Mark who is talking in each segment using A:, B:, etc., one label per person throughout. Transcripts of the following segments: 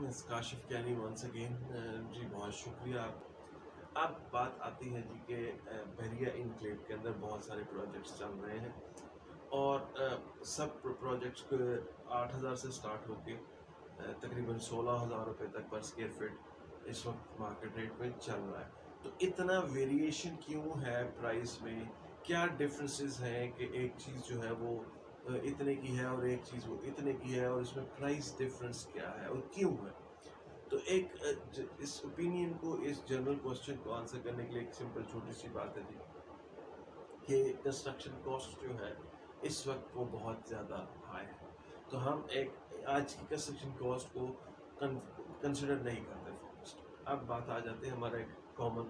A: इस काशिफ कैनी once again. जी बहुत शुक्रिया। आप बात आती है जी के बहरिया इनक्लेव के अंदर बहुत सारे प्रोजेक्ट्स चल रहे हैं और सब प्रोजेक्ट्स को 8,000 से स्टार्ट होके तकरीबन 16,000 रुपये तक पर स्क्वायर फीट इस वक्त मार्केट रेट में चल रहा है। तो इतना वेरिएशन क्यों है प्राइस में? क्या डिफरेंसेस हैं कि एक चीज़ जो है वो इतने की है और एक चीज़ वो इतने की है, और इसमें प्राइस डिफरेंस क्या है और क्यों है? तो एक इस ओपिनियन को, इस जनरल क्वेश्चन को आंसर करने के लिए एक सिंपल छोटी सी बात है जी कि कंस्ट्रक्शन कॉस्ट जो है इस वक्त वो बहुत ज़्यादा हाई है। तो हम एक आज की कंस्ट्रक्शन कॉस्ट को कंसिडर नहीं करते फर्स्ट। अब बात आ जाती है हमारा एक कॉमन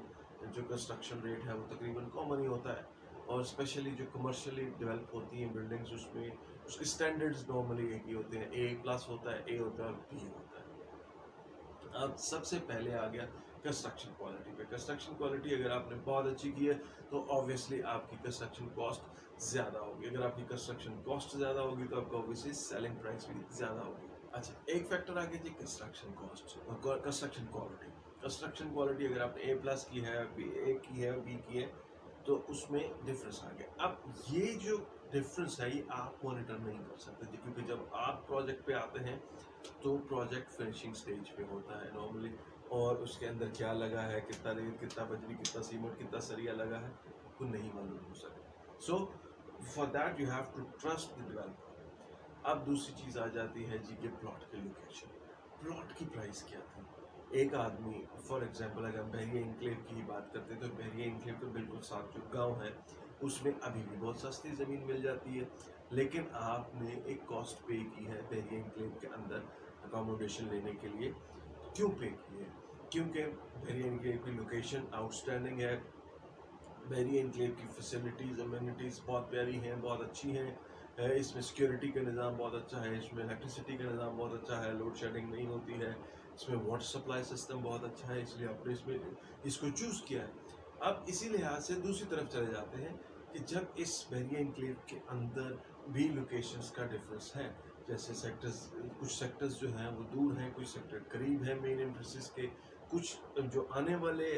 A: जो कंस्ट्रक्शन रेट है वो तकरीबन कॉमन ही होता है, और स्पेशली जो कमर्शियली डेवलप होती हैं बिल्डिंग्स उसमें उसके स्टैंडर्ड्स नॉर्मली एक ही होते हैं, ए प्लस होता है, ए होता है और बी होता है। अब सबसे पहले आ गया कंस्ट्रक्शन क्वालिटी पे। कंस्ट्रक्शन क्वालिटी अगर आपने बहुत अच्छी की है तो ऑब्वियसली आपकी कंस्ट्रक्शन कॉस्ट ज़्यादा होगी। अगर आपकी कंस्ट्रक्शन कॉस्ट ज़्यादा होगी तो आपका ऑब्वियसली सेलिंग प्राइस भी ज़्यादा होगी। अच्छा, एक फैक्टर आ गया जी कंस्ट्रक्शन कॉस्ट और कंस्ट्रक्शन क्वालिटी। कंस्ट्रक्शन क्वालिटी अगर आपने ए प्लस की है, ए की है, बी की है, तो उसमें डिफरेंस आ गया। अब ये जो डिफरेंस है ये आप मॉनिटर नहीं कर सकते, क्योंकि जब आप प्रोजेक्ट पे आते हैं तो प्रोजेक्ट फिनिशिंग स्टेज पे होता है नॉर्मली, और उसके अंदर क्या लगा है, कितना रेत, कितना बजरी, कितना सीमेंट, कितना सरिया लगा है, आपको नहीं मालूम हो सकता। So for that you have to trust the developer. अब दूसरी चीज़ आ जाती है जी के प्लॉट की लोकेशन। प्लॉट की प्राइस क्या थी? एक आदमी फॉर एग्जांपल अगर हम बहरिया इंक्लेव की ही बात करते हैं तो बहरिया इंक्लेव के बिल्कुल साथ जो गांव है उसमें अभी भी बहुत सस्ती ज़मीन मिल जाती है, लेकिन आपने एक कॉस्ट पे की है बहरिया इंक्लेव के अंदर अकोमोडेशन लेने के लिए। क्यों पे की है? क्योंकि बहरिया इंक्लेव की लोकेशन आउटस्टैंडिंग है। बहरिया इंक्लेव की फैसिलिटीज़, अम्यूनिटीज़ बहुत प्यारी हैं, बहुत अच्छी हैं। इसमें सिक्योरिटी का निज़ाम बहुत अच्छा है, इसमें इलेक्ट्रिसिटी का निज़ाम बहुत अच्छा है, लोड शेडिंग नहीं होती है, इसमें वाटर सप्लाई सिस्टम बहुत अच्छा है, इसलिए आपने इसमें इसको चूज़ किया है। अब इसी लिहाज से दूसरी तरफ चले जाते हैं कि जब इस बहरिया इंक्लेव के अंदर भी लोकेशंस का डिफरेंस है, जैसे सेक्टर्स, कुछ सेक्टर्स जो हैं वो दूर हैं, कुछ सेक्टर करीब हैं मेन एंट्रेंसेस के, कुछ जो आने वाले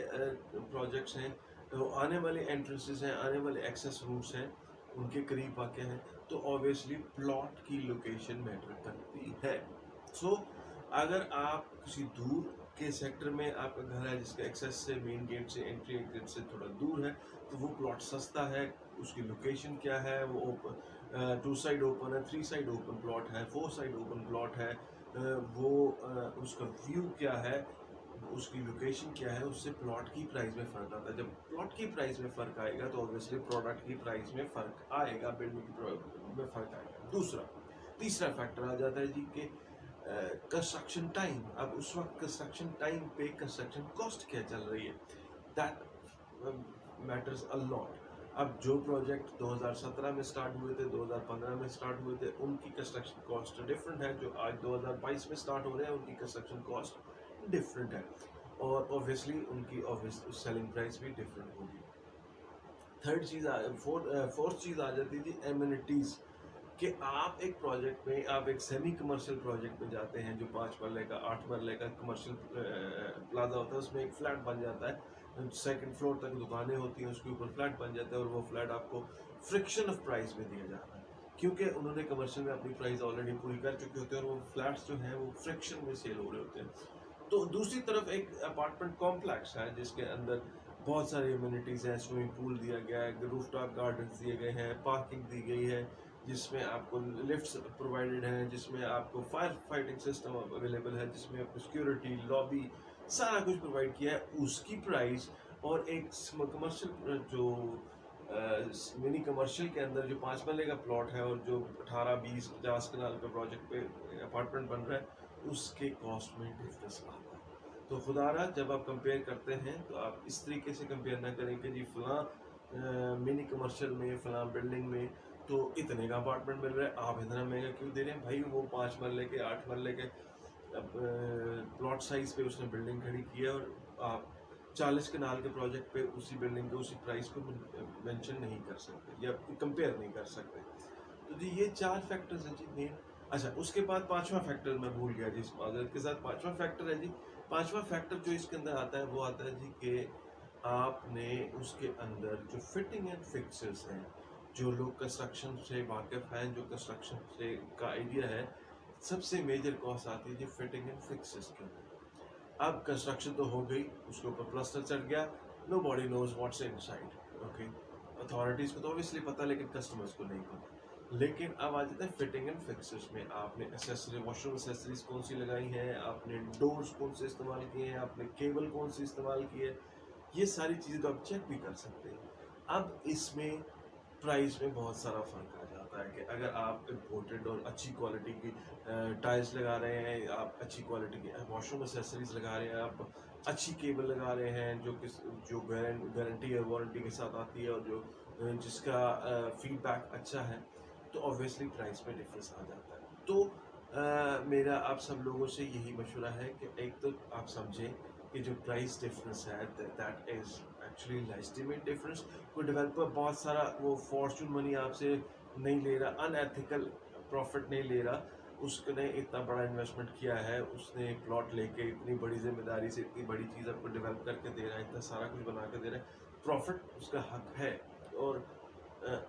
A: प्रोजेक्ट्स हैं, तो आने वाले एंट्रेंसेस हैं, आने वाले एक्सेस रूट्स हैं, उनके करीब वाक़ हैं, तो ऑब्वियसली प्लॉट की लोकेशन मैटर करती है। सो अगर आप किसी दूर के सेक्टर में आपका घर है जिसका एक्सेस से मेन गेट से, एंट्री एग्जिट से थोड़ा दूर है, तो वो प्लॉट सस्ता है। उसकी लोकेशन क्या है? वो ओपन, 2 साइड ओपन है, 3 साइड ओपन प्लॉट है, 4 साइड ओपन प्लॉट है, उसका व्यू क्या है, उसकी लोकेशन क्या है, उससे प्लॉट की प्राइस में फ़र्क आता है। जब प्लॉट की प्राइस में फ़र्क आएगा तो ऑब्वियसली प्रोडक्ट की प्राइस में फ़र्क आएगा, बिल्डिंग की में फ़र्क आएगा। तीसरा फैक्टर आ जाता है जी कि कंस्ट्रक्शन टाइम। अब उस वक्त कंस्ट्रक्शन टाइम पे कंस्ट्रक्शन कॉस्ट क्या चल रही है, दैट मैटर्स अ लॉट। अब जो प्रोजेक्ट 2017 में स्टार्ट हुए थे, 2015 में स्टार्ट हुए थे, उनकी कंस्ट्रक्शन कॉस्ट डिफरेंट है। जो आज 2022 में स्टार्ट हो रहे हैं उनकी कंस्ट्रक्शन कॉस्ट डिफरेंट है, और ऑब्वियसली उनकी सेलिंग प्राइस भी डिफरेंट होगी। फोर्थ चीज़ आ जाती थी एमिनिटीज़, कि आप एक प्रोजेक्ट में, आप एक सेमी कमर्शियल प्रोजेक्ट में जाते हैं जो 5 मरले का, 8 मरले का कमर्शियल प्लाजा होता है, उसमें एक फ्लैट बन जाता है, सेकंड फ्लोर तक दुकानें होती हैं, उसके ऊपर फ्लैट बन जाता है, और वो फ्लैट आपको फ्रिक्शन ऑफ प्राइस में दिया जाता है, क्योंकि उन्होंने कमर्शियल में अपनी प्राइस ऑलरेडी पूरी कर चुके होते हैं और वो फ्लैट्स जो हैं वो फ्रिक्शन में सेल हो रहे होते हैं। तो दूसरी तरफ एक अपार्टमेंट कॉम्प्लेक्स है जिसके अंदर बहुत सारी इम्यूनिटीज़ हैं, स्विमिंग पूल दिया गया है, रूफटॉप गार्डन्स दिए गए हैं, पार्किंग दी गई है, जिसमें आपको लिफ्ट्स प्रोवाइडेड हैं, जिसमें आपको फायर फाइटिंग सिस्टम अवेलेबल है, जिसमें आपको सिक्योरिटी, लॉबी, सारा कुछ प्रोवाइड किया है। उसकी प्राइस और एक कमर्शियल जो मिनी कमर्शियल के अंदर जो 5 मरले का प्लॉट है और जो 18, 20, 50 कनाल का प्रोजेक्ट पे अपार्टमेंट बन रहा है, उसके कॉस्ट में डिफरेंस आता है। तो खुदारा जब आप कंपेयर करते हैं तो आप इस तरीके से कंपेयर ना करें कि जी फलां मिनी कमर्शियल में, फलां बिल्डिंग में तो इतने का अपार्टमेंट मिल रहा है, आप इतना महंगा क्यों दे रहे हैं भाई? वो 5 मरले के, 8 मरले के प्लॉट साइज पे उसने बिल्डिंग खड़ी की है, और आप 40 कनाल के प्रोजेक्ट पे उसी बिल्डिंग के उसी प्राइस को मेंशन नहीं कर सकते या कंपेयर नहीं कर सकते। तो जी ये 4 फैक्टर्स हैं जी मेन, अच्छा, उसके बाद पाँचवाँ फैक्टर मैं भूल गया जी, इस माज़रत के साथ पाँचवाँ फैक्टर है जी, पाँचवाँ फैक्टर जो इसके अंदर आता है वो आता है जी कि आपने उसके अंदर जो फिटिंग एंड फिक्सर्स हैं, जो लोग कंस्ट्रक्शन से वाकिफ़ हैं, जो कंस्ट्रक्शन से का आइडिया है, सबसे मेजर कॉस्ट आती है जी फिटिंग एंड फिक्सर्स के अंदर। अब कंस्ट्रक्शन तो हो गई, उसके ऊपर प्लास्टर चढ़ गया, nobody nose what's inside, okay. Authorities को तो ऑब्वियसली पता, लेकिन कस्टमर्स को नहीं पता। लेकिन अब आ जाता है फिटिंग एंड फिक्सर्स में, आपने एक्सेसरी वॉशरूम एक्सेसरीज कौन सी लगाई हैं, आपने डोर्स कौन से इस्तेमाल किए हैं, आपने केबल कौन सी इस्तेमाल की है, ये सारी चीज़ें तो आप चेक भी कर सकते हैं। अब इसमें प्राइस में बहुत सारा फ़र्क आ जाता है कि अगर आप इम्पोर्टेड और अच्छी क्वालिटी की टाइल्स लगा रहे हैं, आप अच्छी क्वालिटी की वॉशरूम एक्सेसरीज लगा रहे हैं, आप अच्छी केबल लगा रहे हैं जो गारंटी और वारंटी के साथ आती है, और जो जिसका फीडबैक अच्छा है, तो ऑब्वियसली प्राइस में डिफरेंस आ जाता है। तो मेरा आप सब लोगों से यही मशवरा है कि एक तो आप समझें कि जो प्राइस डिफरेंस है that is actually legitimate difference. कोई डेवलपर बहुत सारा वो फॉर्चून मनी आपसे नहीं ले रहा, अनएथिकल प्रॉफिट नहीं ले रहा, उसने इतना बड़ा इन्वेस्टमेंट किया है, उसने एक प्लॉट लेके इतनी बड़ी जिम्मेदारी से इतनी बड़ी चीज़ आपको डेवलप करके दे रहा है, इतना सारा कुछ बना के दे रहा है, प्रॉफिट उसका हक है। और अ,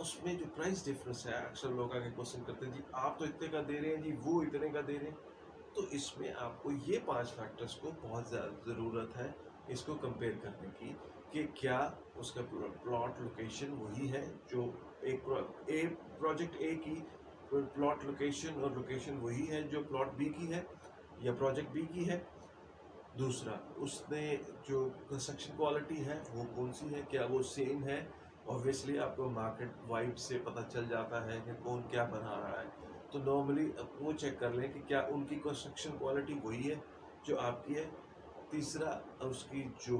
A: उसमें जो प्राइस डिफरेंस है, अक्सर लोग आके क्वेश्चन करते हैं जी आप तो इतने का दे रहे हैं जी, वो इतने का दे रहे हैं। तो इसमें आपको ये 5 फैक्टर्स को बहुत ज़्यादा ज़रूरत है इसको कंपेयर करने की, कि क्या उसका प्लॉट लोकेशन वही है जो प्रोजेक्ट ए की प्लॉट लोकेशन और लोकेशन वही है जो प्लॉट बी की है या प्रोजेक्ट बी की है। दूसरा, उसने जो कंस्ट्रक्शन क्वालिटी है वो कौन सी है, क्या वो सेम है। ऑब्वियसली आपको मार्केट वाइब से पता चल जाता है कि कौन क्या बना रहा है, तो नॉर्मली वो चेक कर लें कि क्या उनकी कंस्ट्रक्शन क्वालिटी वही है जो आपकी है। तीसरा, उसकी जो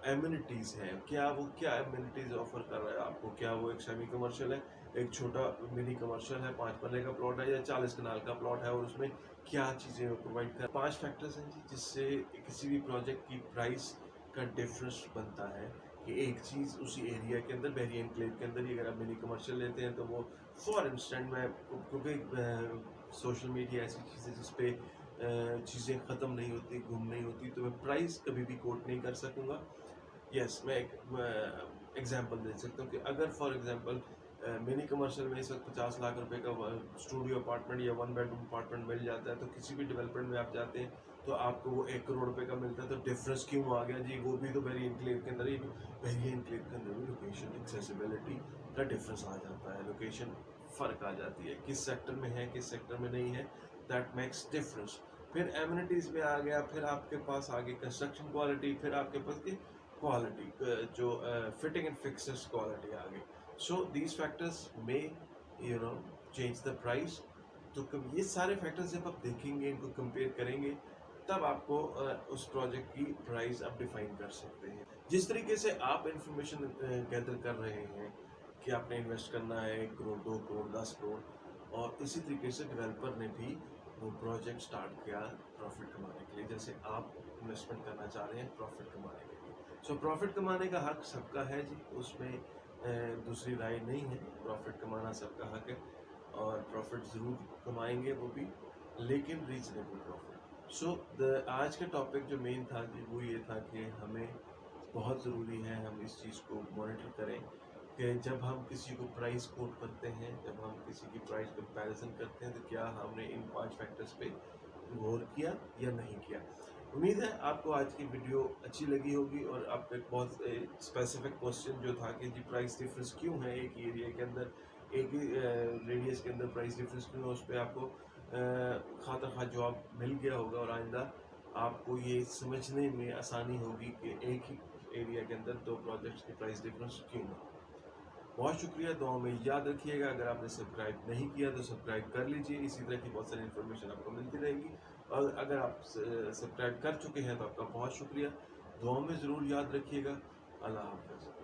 A: एमिनिटीज़ हैं, क्या एमिनिटीज़ ऑफ़र कर रहा है आपको, क्या वो एक सेमी कमर्शियल है, एक छोटा मिनी कमर्शियल है, 5 मरले का प्लॉट है या 40 कनाल का प्लॉट है, और उसमें क्या चीज़ें वो प्रोवाइड कर। 5 फैक्टर्स हैं जी जिससे किसी भी प्रोजेक्ट की प्राइस का डिफरेंस बनता है, कि एक चीज़ उसी एरिया के अंदर बहरी एनक्लेव के अंदर ही अगर आप मिनी कमर्शियल लेते हैं तो वो फॉर इंस्टेंट में, क्योंकि सोशल मीडिया ऐसी चीज़ है जिस पे चीज़ें ख़त्म नहीं होती, गुम नहीं होती, तो मैं प्राइस कभी भी कोट नहीं कर सकूँगा। यस, मैं एक एग्ज़ाम्पल दे सकता हूँ कि अगर फॉर एग्ज़ाम्पल मिनी कमर्शियल में इस वक्त 50 लाख रुपए का स्टूडियो अपार्टमेंट या 1 बेडरूम अपार्टमेंट मिल जाता है, तो किसी भी डेवलपमेंट में आप जाते हैं तो आपको वो 1 करोड़ रुपए का मिलता है, तो डिफरेंस क्यों आ गया जी, वो भी तो वेरी एनक्लेव के अंदर ही, वेरी एनक्लेव के अंदर भी लोकेशन एक्सेसिबिलिटी का डिफरेंस आ जाता है, लोकेशन फ़र्क आ जाती है, किस सेक्टर में है किस सेक्टर में नहीं है, दैट मेक्स डिफरेंस। फिर एमिनिटीज़ में आ गया, फिर आपके पास आ गई कंस्ट्रक्शन क्वालिटी, फिर आपके पास की क्वालिटी जो फिटिंग एंड फिक्सर्स क्वालिटी आ गई। So these factors may you know change the price. तो कब ये सारे फैक्टर्स जब आप देखेंगे, इनको कंपेयर करेंगे, तब आपको उस प्रोजेक्ट की प्राइस आप डिफाइन कर सकते हैं। जिस तरीके से आप इंफॉर्मेशन गैदर कर रहे हैं कि आपने इन्वेस्ट करना है 1 करोड़ 2 करोड़ 10 करोड़, और इसी तरीके से डेवलपर ने भी वो प्रोजेक्ट स्टार्ट किया प्रॉफिट कमाने के लिए, जैसे आप इन्वेस्टमेंट करना चाह रहे हैं प्रॉफिट कमाने के लिए। सो प्रॉफिट कमाने का हक सबका है जी, उसमें दूसरी राय नहीं है, प्रॉफिट कमाना सबका हक है, और प्रॉफिट ज़रूर कमाएंगे वो भी, लेकिन रीजनेबल प्रॉफिट। सो द आज का टॉपिक जो मेन था जी वो ये था कि हमें बहुत ज़रूरी है हम इस चीज़ को मॉनिटर करें कि जब हम किसी को प्राइस कोट करते हैं, जब हम किसी की प्राइस कंपैरिजन करते हैं, तो क्या हमने इन 5 फैक्टर्स पे गौर किया या नहीं किया। उम्मीद है आपको आज की वीडियो अच्छी लगी होगी, और आपका एक बहुत स्पेसिफिक क्वेश्चन जो था कि जी प्राइस डिफरेंस क्यों है एक ही एरिया के अंदर, एक ही रेडियस के अंदर प्राइस डिफरेंस क्यों है, उस पर आपको खाता खा जवाब मिल गया होगा, और आइंदा आपको ये समझने में आसानी होगी कि एक ही एरिया के अंदर 2 प्रोजेक्ट्स की प्राइस डिफरेंस क्यों है। बहुत शुक्रिया, दुआ में याद रखिएगा। अगर आपने सब्सक्राइब नहीं किया तो सब्सक्राइब कर लीजिए, इसी तरह की बहुत सारी इन्फॉर्मेशन आपको मिलती रहेगी। और अगर आप सब्सक्राइब कर चुके हैं तो आपका बहुत शुक्रिया, दुआ में ज़रूर याद रखिएगा। अल्लाह हाफ़िज़।